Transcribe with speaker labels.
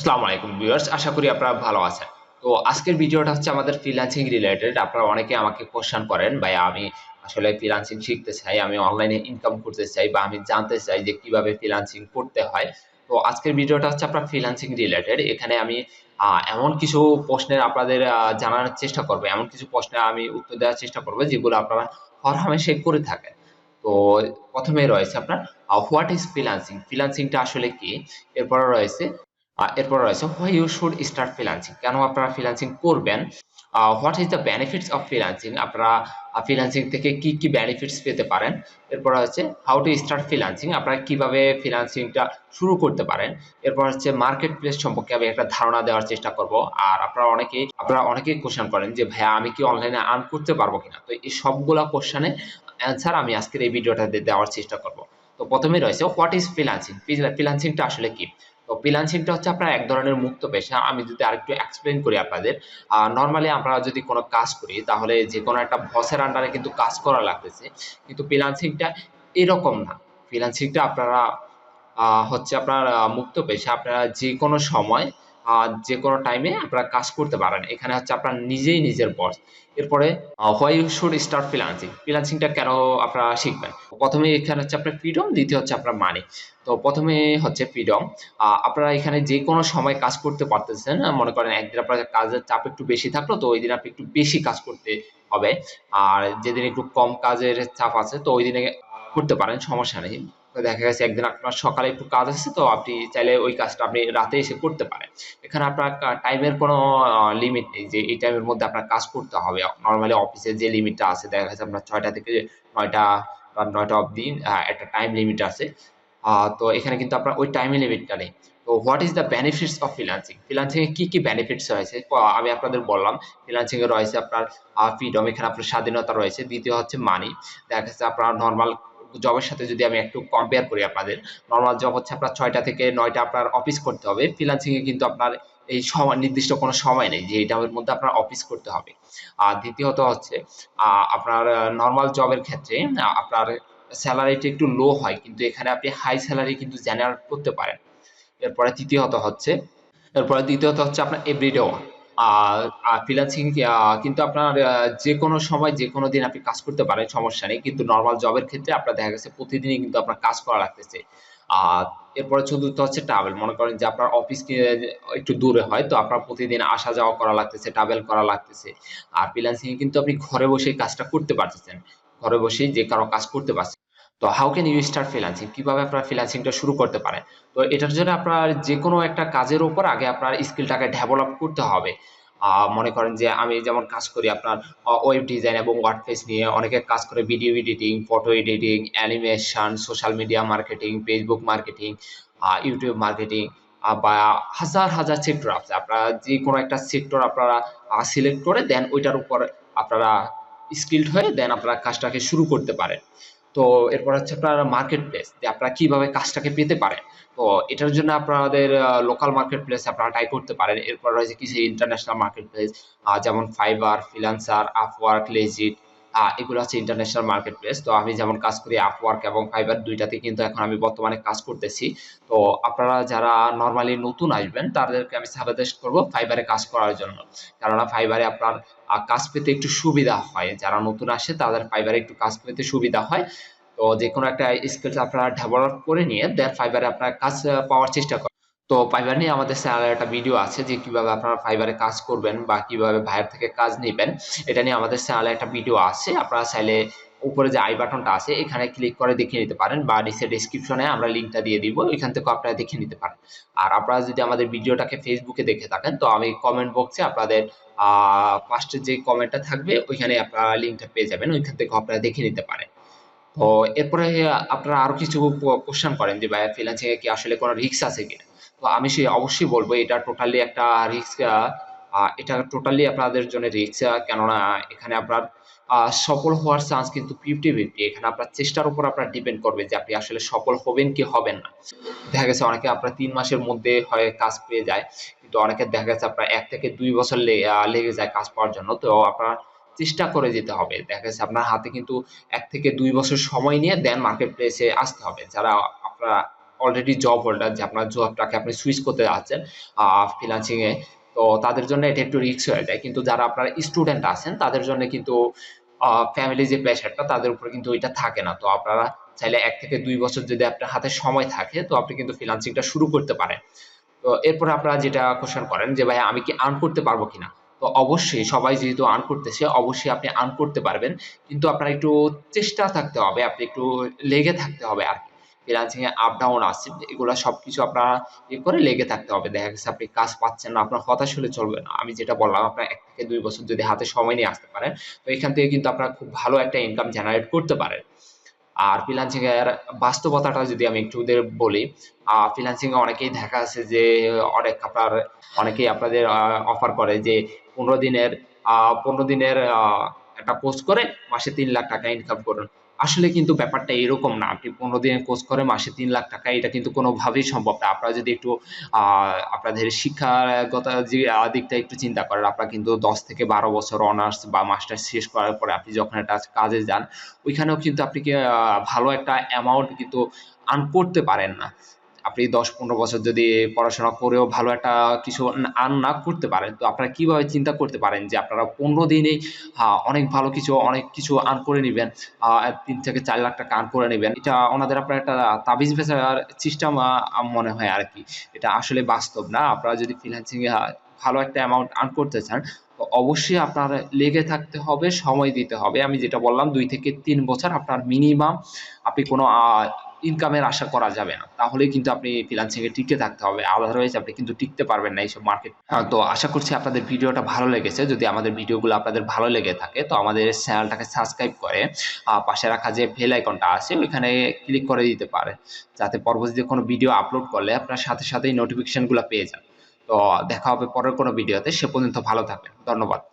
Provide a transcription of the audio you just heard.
Speaker 1: আসসালামু আলাইকুম ভিউয়ার্স, আশা করি আপনারা ভালো আছেন। তো আজকের ভিডিওটা হচ্ছে আমাদের ফ্রিল্যান্সিং রিলেটেড। আপনারা অনেকে আমাকে কোয়েশ্চেন করেন, ভাই আমি আসলে ফ্রিল্যান্সিং শিখতে চাই, আমি অনলাইনে ইনকাম করতে চাই বা আমি জানতে চাই যে কিভাবে ফ্রিল্যান্সিং করতে হয়। তো আজকের ভিডিওটা হচ্ছে আপনার ফ্রিল্যান্সিং রিলেটেড। এখানে আমি এমন কিছু প্রশ্নের আপনাদের জানার চেষ্টা করব, এমন কিছু প্রশ্নের আমি উত্তর দেওয়ার চেষ্টা করব যেগুলো আপনারা হরহামেশাই করে থাকেন। তো ১ম এ রয়েছে আপনার হোয়াট ইজ ফ্রিল্যান্সিং? ফ্রিল্যান্সিংটা আসলে কি? এরপরে রয়েছে why you should start freelancing, কেন আপনারা ফ্রিল্যান্সিং করবেন, what is the benefits of freelancing, আপনারা ফ্রিল্যান্সিং থেকে কি কি বেনিফিটস পেতে পারেন। এরপর হচ্ছে হাউ টু স্টার্ট ফ্রিল্যান্সিং, আপনারা কিভাবে ফ্রিল্যান্সিংটা শুরু করতে পারেন। এরপর হচ্ছে মার্কেট প্লেস সম্পর্কে আমি একটা ধারণা দেওয়ার চেষ্টা করব। আর আপনারা অনেকেই কোশ্চেন করেন যে ভাইয়া আমি কি অনলাইনে আর্ন করতে পারবো কিনা। তো এই সবগুলা কোশ্চেনের অ্যান্সার আমি আজকের এই ভিডিওটাতে দেওয়ার চেষ্টা করব। তো প্রথমে রয়েছে হোয়াট ইজ ফ্রিল্যান্সিং? ফ্রিল্যান্সিংটা আসলে কি? তো ফ্রিল্যান্সিংটা হচ্ছে আপনার এক ধরনের মুক্ত পেশা। আমি যদি আরেকটু এক্সপ্লেইন করি আপনাদের, নরমালি আমরা যদি কোনো কাজ করি তাহলে যেকোনো একটা বসের আন্ডারে কিন্তু কাজ করা লাগতেছে। কিন্তু ফ্রিল্যান্সিংটা এরকম না। ফ্রিল্যান্সিংটা আপনারা হচ্ছে আপনার মুক্ত পেশা। আপনারা যেকোনো সময় যেকোনো টাইমে আপনারা কাজ করতে পারেন। এখানে হচ্ছে আপনার নিজেই নিজের বস। এরপরে why you should start freelancing? ফ্রিল্যান্সিংটা কেন আপনারা শিখবেন? ১ম এ এখানে হচ্ছে আপনার ফ্রিডম, দ্বিতীয় হচ্ছে আপনার মানি। তো ১ম এ হচ্ছে ফ্রিডম। আপনারা এখানে যেকোনো সময় কাজ করতে পারতেছেন। মনে করেন একদিন আপনার কাজের চাপ একটু বেশি থাকলো, তো ঐদিন আপনি একটু বেশি কাজ করতে হবে। আর যেদিন একটু কম কাজের চাপ আছে তো ঐদিনে করতে পারেন, সমস্যা নেই। তো দেখা গেছে একদিন আপনার সকালে একটু কাজ আছে, তো আপনি চাইলে ওই কাজটা আপনি রাতে এসে করতে পারেন। এখানে আপনার টাইমের কোনো লিমিট নেই যে এই টাইমের মধ্যে আপনার কাজ করতে হবে। নরমালি অফিসে যে লিমিটটা আছে, দেখা গেছে আপনার ৬টা থেকে ৯টা বা ৯টা অবধি একটা টাইম লিমিট আছে। তো এখানে কিন্তু আপনার ওই টাইম লিমিটটা নেই। তো what is the benefits of freelancing? Freelancing এ কি কি বেনিফিটস রয়েছে আমি আপনাদের বললাম। ফ্রিল্যান্সিং এ রয়েছে আপনার ফ্রিডম, এখানে আপনার স্বাধীনতা রয়েছে। দ্বিতীয় হচ্ছে মানি। দেখা যাচ্ছে আপনার নরমাল জবের সাথে যদি আমি একটু কম্পেয়ার করি আপনাদের, নরমাল জব হচ্ছে আপনার ৬টা থেকে ৯টা আপনার অফিস করতে হবে। ফ্রিল্যান্সিং এ কিন্তু আপনার এই সময় নির্দিষ্ট কোনো সময় নেই যে এই টাইমের মধ্যে আপনার অফিস করতে হবে। আর দ্বিতীয়ত হচ্ছে আপনার নরমাল জবের ক্ষেত্রে আপনার সেলারিটা একটু লো হয়, কিন্তু এখানে আপনি হাই সেলারি কিন্তু জেনারেট করতে পারেন। এরপরে তৃতীয়ত হচ্ছে আপনার এভরিডে ওয়ার্ক। আর ফ্রিল্যান্সিং কিন্তু আপনার যেকোনো সময় যেকোনো দিন আপনি কাজ করতে পারেন, সমস্যা নেই। কিন্তু নরমাল জবের ক্ষেত্রে আপনার দেখা গেছে প্রতিদিনই কিন্তু আপনার কাজ করা লাগতেছে। আর এরপরে চতুর্থ হচ্ছে ট্রাভেল। মনে করেন যে আপনার অফিস একটু দূরে হয়, তো আপনার প্রতিদিন আসা যাওয়া করা লাগতেছে, ট্রাভেল করা লাগতেছে। আর ফ্রিল্যান্সিং এ কিন্তু আপনি ঘরে বসেই কাজটা করতে পারতেছেন। ঘরে বসেই যে কারো কাজ করতে পারছেন। তো how can you start freelancing? কিভাবে আপনারা ফ্রিল্যান্সিংটা শুরু করতে পারেন? তো এটার জন্য আপনার যেকোনো একটা কাজের উপর আগে আপনার স্কিলটাকে ডেভেলপ করতে হবে। মনে করেন যে আমি যেমন কাজ করি আপনার ওয়েব ডিজাইন এবং ওয়ার্ডপ্রেস নিয়ে, অনেকে কাজ করে video editing, photo editing, animation, social media marketing, Facebook marketing, YouTube marketing, বা হাজার হাজার সেক্টর আছে। আপনারা যেকোনো একটা সেক্টর আপনারা সিলেক্ট করে দেন ওইটার উপর আপনারা স্কিলড হয়ে দেন আপনারা কাজটাকে শুরু করতে পারেন। তো এরপর হচ্ছে আপনার মার্কেট প্লেস, যে আপনারা কিভাবে কাজটাকে পেতে পারেন। তো এটার জন্য আপনাদের লোকাল মার্কেট প্লেস আপনারা ট্রাই করতে পারেন। এরপর রয়েছে কিছু ইন্টারন্যাশনাল মার্কেট প্লেস, যেমন ফাইবার, ফ্রিল্যান্সার, আপওয়ার্ক, লেজিট। এগুলো হচ্ছে ইন্টারন্যাশনাল মার্কেট প্লেস। তো আমি যেমন কাজ করি আপওয়ার্ক এবং ফাইবার, দুইটাতে কিন্তু এখন আমি বর্তমানে কাজ করতেছি। তো আপনারা যারা নরমালি নতুন আসবেন তাদেরকে আমি সাজেস্ট করব ফাইবারে কাজ করার জন্য। কেননা ফাইবারে আপনার কাজ পেতে একটু সুবিধা হয়। যারা নতুন আসে তাদের ফাইবারে একটু কাজ পেতে সুবিধা হয়। তো যেকোনো একটা স্কিলস আপনারা ডেভেলপ করে নিয়ে দেন ফাইবারে আপনারা কাজ পাওয়ার চেষ্টা করেন। তো ফাইবার নিয়ে আমাদের চ্যানেলে একটা ভিডিও আছে যে কিভাবে আপনারা ফাইবারে কাজ করবেন বা কিভাবে ভাইয়ার থেকে কাজ নিবেন। এটা নিয়ে আমাদের চ্যানেলে একটা ভিডিও আছে। আপনারা চাইলে উপরে যে আই বাটনটা আছে এখানে ক্লিক করে দেখে নিতে পারেন, বা নিচে ডেসক্রিপশনে আমরা লিংকটা দিয়ে দিব, এখান থেকে আপনারা দেখে নিতে পারেন। আর আপনারা যদি আমাদের ভিডিওটাকে ফেসবুকে দেখে থাকেন তো আমি কমেন্ট বক্সে আপনাদের ফার্স্টে যে কমেন্টটা থাকবে ওইখানে আপনারা লিংকটা পেয়ে যাবেন, ওইখান থেকে আপনারা দেখে নিতে পারেন। তো এরপরে আপনারা আরো কিছু কোশ্চেন করেন যে ভাইয়া ফ্রিল্যান্সিং এ কি আসলে কোনো রিস্ক আছে কিনা? তো আমি অবশ্যই বলবো এটা টোটালি একটা রিস্ক। এটা টোটালি আপনাদের জন্য রিস্ক। কেননা এখানে আপনার সফল হওয়ার চান্স কিন্তু 50-50। এখানে আপনার চেষ্টার উপর আপনার ডিপেন্ড করবে যে আপনি আসলে সফল হবেন কি হবেন না। দেখা গেছে অনেকে আপনার ৩ মাসের মধ্যে হয় কাজ পেয়ে যায়। কিন্তু অনেকের দেখা গেছে আপনার ১ থেকে ২ বছর লেগে যায় কাজ পাওয়ার জন্য। তো আপনার চেষ্টা করে যেতে হবে। দেখা গেছে আপনার হাতে কিন্তু ১ থেকে ২ বছর সময় নিয়ে দেন মার্কেট প্লেসে আসতে হবে। যারা আপনারা অলরেডি জব হোল্ডার, যে আপনার জবটাকে আপনি সুইচ করতে যাচ্ছেন ফ্রিল্যান্সিং এ, তো তাদের জন্য এটা একটু রিস্ক হয়ে যায়। কিন্তু যারা আপনার স্টুডেন্ট আছেন তাদের জন্য কিন্তু ফ্যামিলি যে প্রেশারটা তাদের উপরে কিন্তু এটা থাকে না। তো আপনারা চাইলে ১ থেকে ২ বছর যদি আপনার হাতে সময় থাকে তো আপনি কিন্তু ফ্রিল্যান্সিংটা শুরু করতে পারেন। তো এরপরে আপনারা যেটা কোয়েশ্চেন করেন যে ভাই আমি কি আর্ন করতে পারবো কিনা? তো অবশ্যই সবাই যেহেতু আর্ন করতেছে অবশ্যই আপনি আর্ন করতে পারবেন। কিন্তু আপনার একটু চেষ্টা থাকতে হবে, আপনি একটু লেগে থাকতে হবে আরকি। ফ্রিল্যান্সিং এ আপ ডাউন আছে, এগুলা সবকিছু আপনার করে লেগে থাকতে হবে। দেখা গেছে আপনি কাজ পাচ্ছেন না, আপনার হতাশ হলে চলবে না। আমি যেটা বললাম আপনার ১ থেকে ২ বছর যদি হাতে সময় নিয়ে আসতে পারেন, তো এখান থেকে কিন্তু আপনারা খুব ভালো একটা ইনকাম জেনারেট করতে পারেন। আর ফ্রিল্যান্সিং এর বাস্তবতাটা যদি আমি একটু ওদের বলি, ফ্রিল্যান্সিং এ অনেকেই দেখা আছে যে অনেকেই আপনাদের অফার করে যে ১৫ দিনের আ ১৫ দিনের একটা কোর্স করে মাসে ৳৩,০০,০০০ ইনকাম করুন। আসলে কিন্তু ব্যাপারটা এরকম না। আপনি ১৫ দিনের কোর্স করে মাসে ৳৩,০০,০০০, এটা কিন্তু কোনোভাবেই সম্ভব না। আপনারা যদি একটু আ আপনাদের শিক্ষাগত যে দিকটা একটু চিন্তা করেন, আপনারা কিন্তু ১০ থেকে ১২ বছর অনার্স বা মাস্টার্স শেষ করার পরে আপনি যখন একটা কাজে যান, ওইখানেও কিন্তু আপনি ভালো একটা অ্যামাউন্ট কিন্তু আর্ন করতে পারেন না। আপনি ১০-১৫ বছর যদি পড়াশোনা করেও ভালো একটা কিছু আর্ন না করতে পারেন, তো আপনারা কিভাবে চিন্তা করতে পারেন যে আপনারা ১৫ দিনেই অনেক ভালো কিছু, অনেক কিছু আর্ন করে নিবেন। ৩ থেকে ৳৪,০০,০০০ আর্ন করে নিবেন। এটা ওনাদের আপনার একটা তাবিজ বেচার সিস্টেম মনে হয় আরকি। এটা আসলে বাস্তব না। আপনারা যদি ফ্রিল্যান্সিং এ ভালো একটা অ্যামাউন্ট আর্ন করতে চান, তো অবশ্যই আপনার লেগে থাকতে হবে, সময় দিতে হবে। আমি যেটা বললাম ২ থেকে ৩ বছর আপনার মিনিমাম আপনি কোনো ইনকামের আশা করা যাবে না। তাহলেই কিন্তু আপনি ফ্রিল্যান্সিং এ টিকে থাকতে হবে। আদারওয়াইজ আপনি কিন্তু টিকতে পারবেন না এইসব মার্কেট। তো আশা করছি আপনাদের ভিডিওটা ভালো লেগেছে। যদি আমাদের ভিডিওগুলো আপনাদের ভালো লেগে থাকে তো আমাদের চ্যানেলটাকে সাবস্ক্রাইব করে পাশে রাখা যে বেল আইকনটা আছে ওইখানে ক্লিক করে দিতে পারেন। যাতে পরবর্তীতে কোনো ভিডিও আপলোড করলে আপনার সাথে সাথেই নোটিফিকেশন গুলা পেয়ে যান। তো দেখা হবে পরের কোনো ভিডিওতে। সে পর্যন্ত ভালো থাকবেন। ধন্যবাদ।